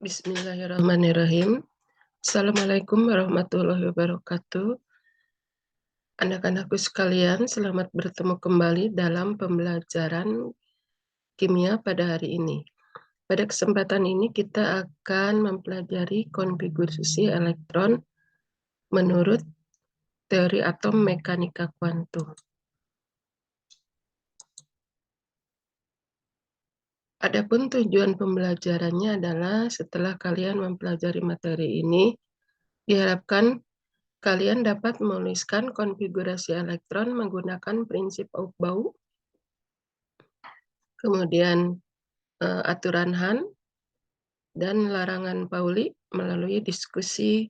Bismillahirrahmanirrahim. Assalamualaikum warahmatullahi wabarakatuh. Anak-anakku sekalian, selamat bertemu kembali dalam pembelajaran kimia pada hari ini. Pada kesempatan ini kita akan mempelajari konfigurasi elektron menurut teori atom mekanika kuantum. Adapun tujuan pembelajarannya adalah setelah kalian mempelajari materi ini, diharapkan kalian dapat menuliskan konfigurasi elektron menggunakan prinsip Aufbau, kemudian aturan Hahn, dan larangan Pauli melalui diskusi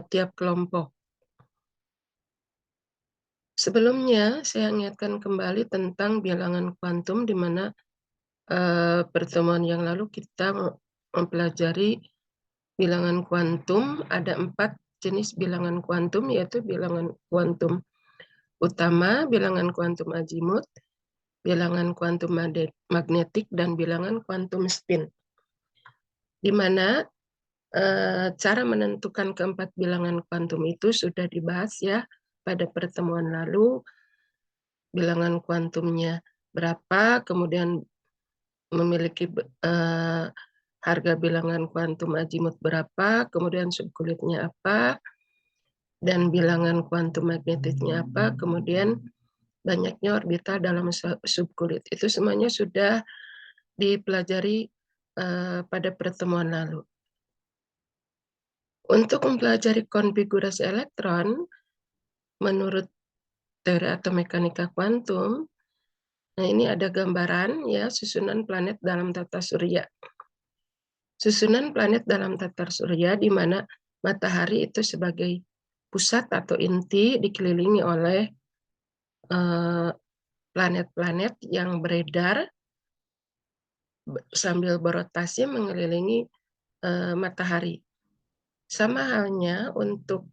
tiap kelompok. Sebelumnya, saya ingatkan kembali tentang bilangan kuantum, di mana pertemuan yang lalu kita mempelajari bilangan kuantum. Ada 4 jenis bilangan kuantum, yaitu bilangan kuantum utama, bilangan kuantum azimut, bilangan kuantum magnetik, dan bilangan kuantum spin. Di mana cara menentukan keempat bilangan kuantum itu sudah dibahas ya pada pertemuan lalu. Bilangan kuantumnya berapa, kemudian memiliki harga bilangan kuantum azimut berapa, kemudian subkulitnya apa, dan bilangan kuantum magnetiknya apa, kemudian banyaknya orbital dalam subkulit. Itu semuanya sudah dipelajari pada pertemuan lalu. Untuk mempelajari konfigurasi elektron menurut teori atom mekanika kuantum, nah ini ada gambaran ya susunan planet dalam tata surya. Susunan planet dalam tata surya di mana matahari itu sebagai pusat atau inti dikelilingi oleh planet-planet yang beredar sambil berotasi mengelilingi matahari. Sama halnya untuk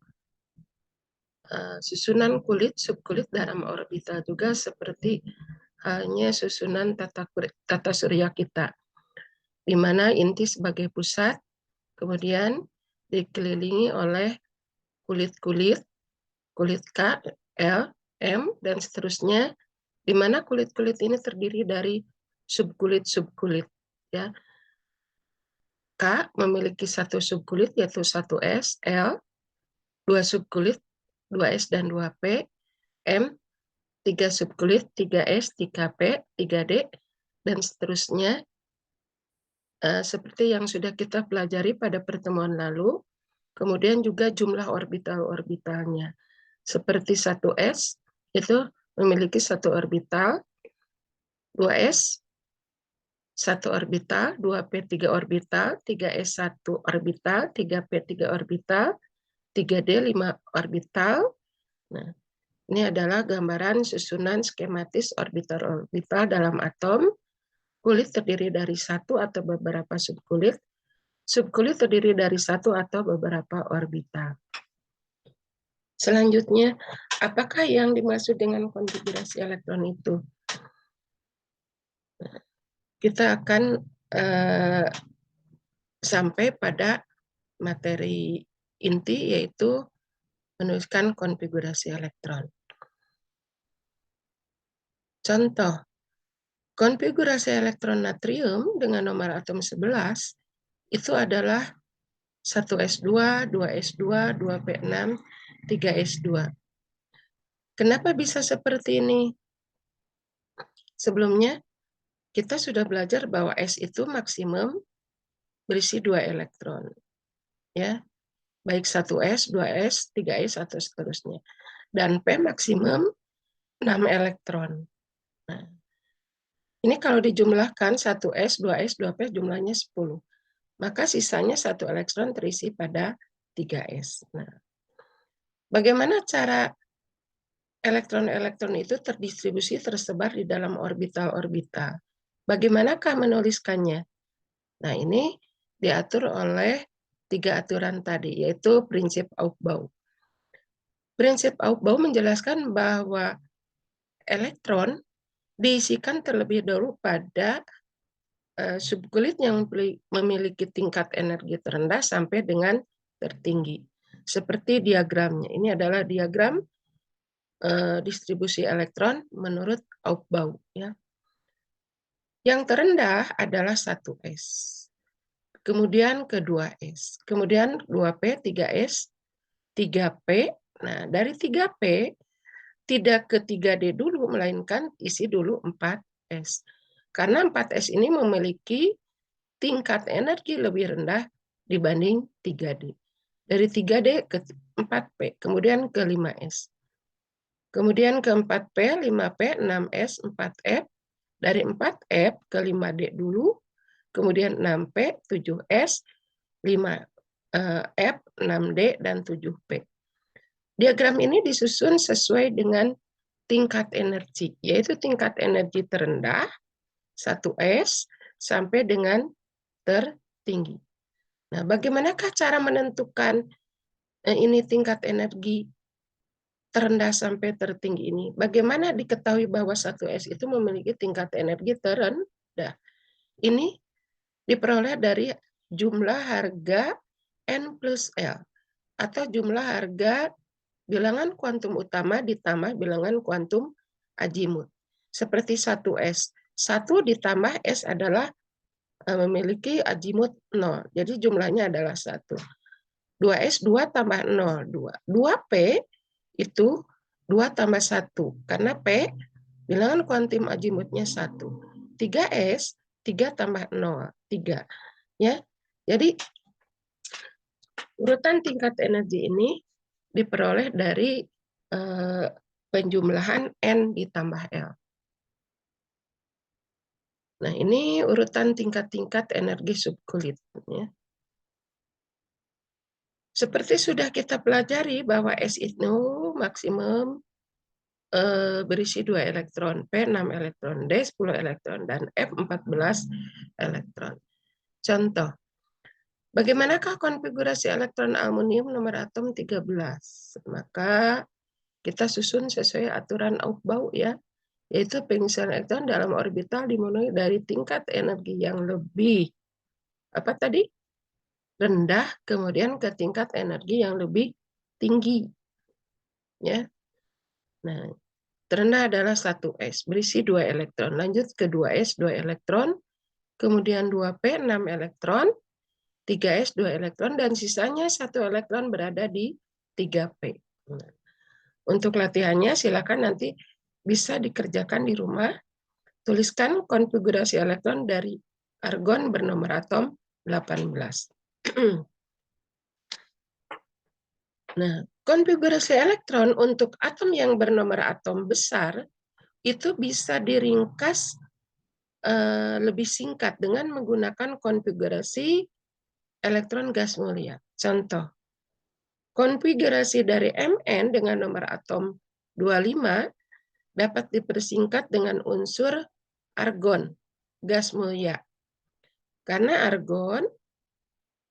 susunan kulit, subkulit dalam orbital juga seperti halnya susunan tata surya kita, di mana inti sebagai pusat, kemudian dikelilingi oleh kulit-kulit, kulit K, L, M, dan seterusnya, di mana kulit-kulit ini terdiri dari subkulit-subkulit. Ya. K memiliki satu subkulit yaitu 1S, L, 2 subkulit, 2S dan 2P, M, 3 subkulit, 3S, 3P, 3D, dan seterusnya. Seperti yang sudah kita pelajari pada pertemuan lalu, kemudian juga jumlah orbital-orbitalnya. Seperti 1S, itu memiliki 1 orbital, 2S, 1 orbital, 2P 3 orbital, 3S 1 orbital, 3P 3 orbital, 3D 5 orbital. Nah, ini adalah gambaran susunan skematis orbital-orbital dalam atom. Kulit terdiri dari 1 atau beberapa subkulit. Subkulit terdiri dari 1 atau beberapa orbital. Selanjutnya, apakah yang dimaksud dengan konfigurasi elektron itu? Kita akan sampai pada materi inti, yaitu menuliskan konfigurasi elektron. Contoh, konfigurasi elektron natrium dengan nomor atom 11 itu adalah 1s2, 2s2, 2p6, 3s2. Kenapa bisa seperti ini? Sebelumnya, kita sudah belajar bahwa S itu maksimum berisi 2 elektron. Ya, baik 1s, 2s, 3s, atau seterusnya. Dan P maksimum 6 elektron. Nah, ini kalau dijumlahkan 1s, 2s, 2p jumlahnya 10. Maka sisanya 1 elektron terisi pada 3s. Nah, bagaimana cara elektron-elektron itu terdistribusi tersebar di dalam orbital-orbital? Bagaimanakah menuliskannya? Nah, ini diatur oleh 3 aturan tadi, yaitu prinsip Aufbau. Prinsip Aufbau menjelaskan bahwa elektron diisikan terlebih dahulu pada subkulit yang memiliki tingkat energi terendah sampai dengan tertinggi. Seperti diagramnya. Ini adalah diagram distribusi elektron menurut Aufbau. Ya. Yang terendah adalah 1s. Kemudian ke 2s. Kemudian 2p, 3s, 3p. Nah, dari 3p tidak ke 3D dulu, melainkan isi dulu 4s. Karena 4s ini memiliki tingkat energi lebih rendah dibanding 3D. Dari 3D ke 4P, kemudian ke 5S. Kemudian ke 4P, 5P, 6S, 4F. Dari 4F ke 5D dulu, kemudian 6P, 7S, 5F, 6D, dan 7P. Diagram ini disusun sesuai dengan tingkat energi, yaitu tingkat energi terendah, 1S, sampai dengan tertinggi. Nah, bagaimanakah cara menentukan ini tingkat energi terendah sampai tertinggi ini? Bagaimana diketahui bahwa 1S itu memiliki tingkat energi terendah? Ini diperoleh dari jumlah harga N plus L, atau jumlah harga bilangan kuantum utama ditambah bilangan kuantum azimut. Seperti 1S. 1 ditambah S adalah memiliki azimut 0. Jadi jumlahnya adalah 1. 2S 2 tambah 0, 2. 2P itu 2 tambah 1. Karena P bilangan kuantum azimutnya 1. 3S 3 tambah 0, 3. Ya. Jadi urutan tingkat energi ini diperoleh dari penjumlahan N ditambah L. Nah, ini urutan tingkat-tingkat energi subkulit. Ya. Seperti sudah kita pelajari bahwa S itu maksimum berisi 2 elektron, P 6 elektron, D 10 elektron, dan F 14 elektron. Contoh, bagaimanakah konfigurasi elektron aluminium nomor atom 13? Maka kita susun sesuai aturan Aufbau, ya, yaitu pengisian elektron dalam orbital dimulai dari tingkat energi yang lebih rendah, kemudian ke tingkat energi yang lebih tinggi. Ya. Nah, terendah adalah 1S, berisi 2 elektron. Lanjut ke 2S, 2 elektron, kemudian 2P, 6 elektron, 3S, 2 elektron, dan sisanya 1 elektron berada di 3P. Nah, untuk latihannya, silakan nanti bisa dikerjakan di rumah. Tuliskan konfigurasi elektron dari argon bernomor atom 18. Nah, konfigurasi elektron untuk atom yang bernomor atom besar itu bisa diringkas lebih singkat dengan menggunakan konfigurasi elektron gas mulia. Contoh, konfigurasi dari Mn dengan nomor atom 25 dapat dipersingkat dengan unsur argon, gas mulia. Karena argon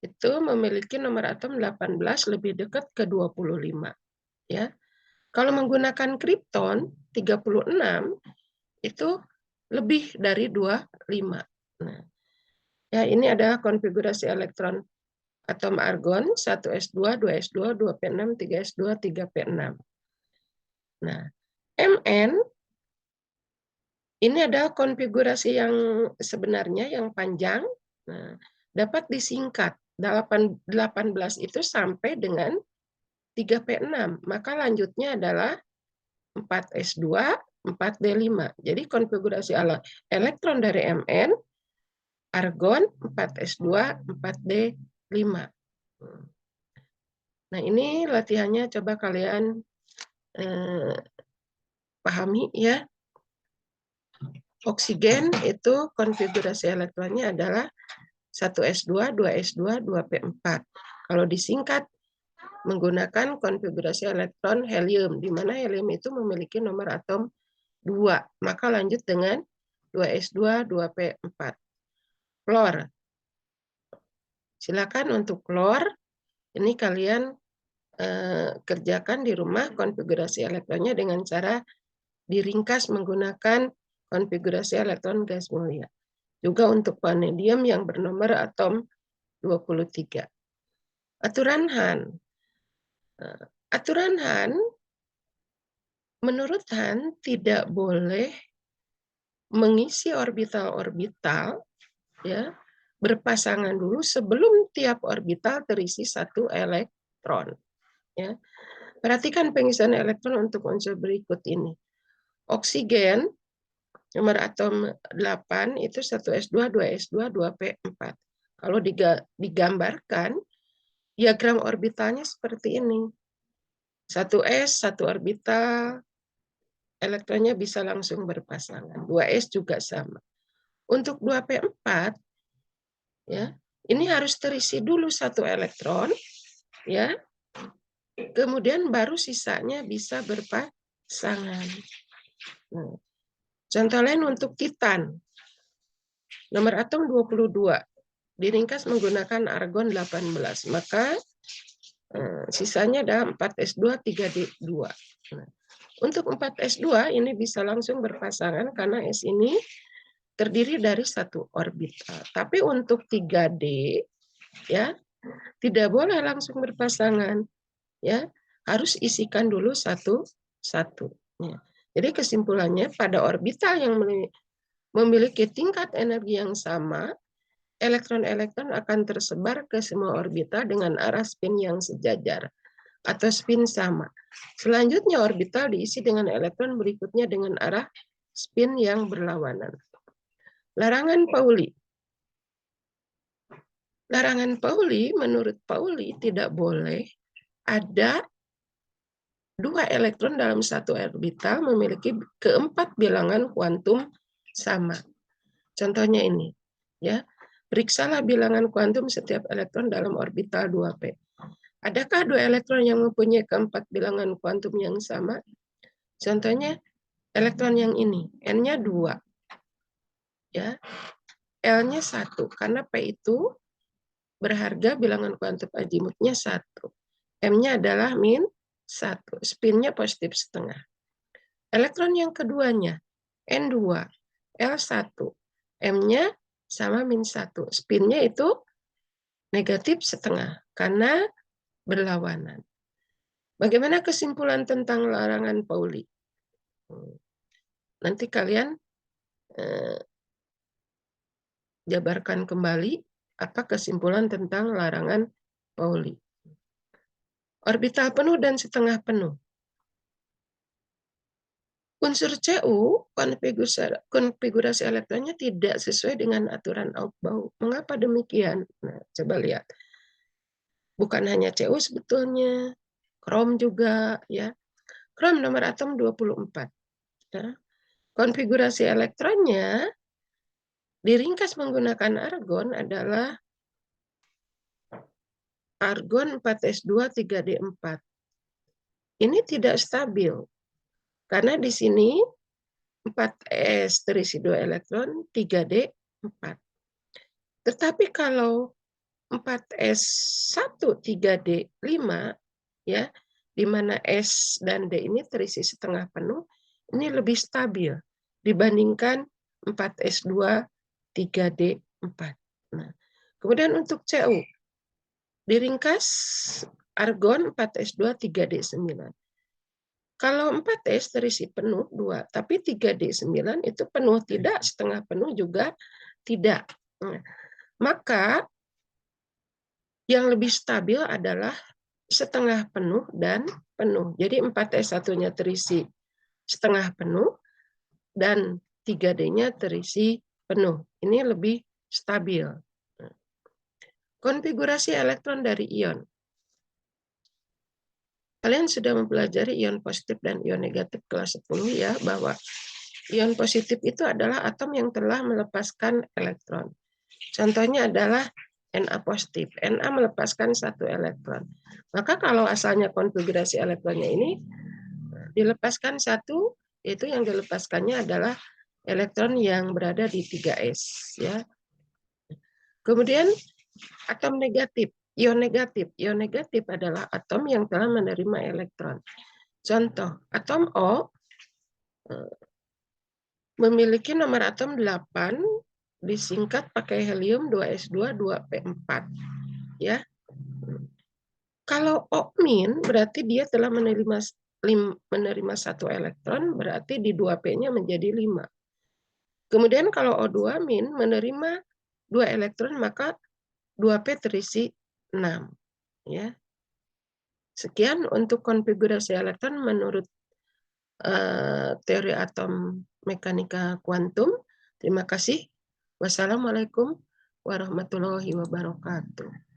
itu memiliki nomor atom 18 lebih dekat ke 25. Ya. Kalau menggunakan kripton 36 itu lebih dari 25. Nah, ya ini adalah konfigurasi elektron atom argon 1s2, 2s2, 2p6, 3s2, 3p6. Nah, Mn ini adalah konfigurasi yang sebenarnya yang panjang. Nah, dapat disingkat 18 itu sampai dengan 3p6. Maka lanjutnya adalah 4s2, 4d5. Jadi konfigurasi elektron dari Mn, argon 4s2, 4d5. Nah, ini latihannya coba kalian pahami, ya. Oksigen itu konfigurasi elektronnya adalah 1s2, 2s2, 2p4. Kalau disingkat menggunakan konfigurasi elektron helium, di mana helium itu memiliki nomor atom 2. Maka lanjut dengan 2s2, 2p4. Klor. Silakan untuk klor, ini kalian kerjakan di rumah konfigurasi elektronnya dengan cara diringkas menggunakan konfigurasi elektron gas mulia. Juga untuk vanadium yang bernomor atom 23. Aturan Han. Aturan Han, menurut Han, tidak boleh mengisi orbital-orbital ya berpasangan dulu sebelum tiap orbital terisi satu elektron. Ya. Perhatikan pengisian elektron untuk unsur berikut ini. Oksigen, nomor atom 8, itu 1s2, 2s2, 2p4. Kalau digambarkan, diagram orbitalnya seperti ini. 1s, satu orbital, elektronnya bisa langsung berpasangan. 2s juga sama. Untuk 2p4, ya, ini harus terisi dulu satu elektron, ya, kemudian baru sisanya bisa berpasangan. Nah, contoh lain untuk titan. Nomor atom 22. Diringkas menggunakan argon 18. Maka sisanya ada 4s2, 3d2. Nah, untuk 4s2 ini bisa langsung berpasangan karena S ini terdiri dari satu orbital. Tapi untuk 3d ya tidak boleh langsung berpasangan. Ya, harus isikan dulu satu-satu. Ya. Jadi kesimpulannya pada orbital yang memiliki tingkat energi yang sama, elektron-elektron akan tersebar ke semua orbital dengan arah spin yang sejajar atau spin sama. Selanjutnya orbital diisi dengan elektron berikutnya dengan arah spin yang berlawanan. Larangan Pauli. Larangan Pauli, menurut Pauli tidak boleh ada dua elektron dalam satu orbital memiliki keempat bilangan kuantum sama. Contohnya ini, ya. Periksalah bilangan kuantum setiap elektron dalam orbital 2p. Adakah dua elektron yang mempunyai keempat bilangan kuantum yang sama? Contohnya elektron yang ini, N-nya 2. Ya. L-nya 1 karena P itu berharga bilangan kuantum azimutnya 1. M-nya adalah -1, spinnya positif setengah. Elektron yang keduanya, N2, L1, M-nya sama -1, spinnya itu negatif setengah karena berlawanan. Bagaimana kesimpulan tentang larangan Pauli? Nanti kalian jabarkan kembali apa kesimpulan tentang larangan Pauli. Orbital penuh dan setengah penuh. Unsur Cu, konfigurasi elektronnya tidak sesuai dengan aturan Aufbau. Mengapa demikian? Nah, coba lihat. Bukan hanya Cu sebetulnya, krom juga, ya. Krom nomor atom 24. Ya. Konfigurasi elektronnya diringkas menggunakan argon adalah argon 4s2 3d4. Ini tidak stabil. Karena di sini 4s terisi 2 elektron, 3d4. Tetapi kalau 4s1 3d5 ya, di mana S dan D ini terisi setengah penuh, ini lebih stabil dibandingkan 4s2 3d4. Nah, kemudian untuk Cu diringkas argon 4s2 3d9. Kalau 4s terisi penuh 2, tapi 3d9 itu penuh tidak, setengah penuh juga tidak. Nah, maka yang lebih stabil adalah setengah penuh dan penuh. Jadi 4s1-nya terisi setengah penuh dan 3d-nya terisi penuh. Ini lebih stabil. Konfigurasi elektron dari ion. Kalian sudah mempelajari ion positif dan ion negatif kelas 10 ya, bahwa ion positif itu adalah atom yang telah melepaskan elektron. Contohnya adalah Na positif. Na melepaskan satu elektron. Maka kalau asalnya konfigurasi elektronnya ini dilepaskan satu, yaitu yang dilepaskannya adalah elektron yang berada di 3s. Ya. Kemudian atom negatif. Ion negatif. Ion negatif adalah atom yang telah menerima elektron. Contoh, atom O memiliki nomor atom 8 disingkat pakai helium 2s2 2p4 ya. Kalau O- berarti dia telah menerima 1 elektron, berarti di 2p-nya menjadi 5. Kemudian kalau O2- menerima 2 elektron, maka 2p terisi 6 ya. Sekian untuk konfigurasi elektron menurut teori atom mekanika kuantum. Terima kasih. Wassalamualaikum warahmatullahi wabarakatuh.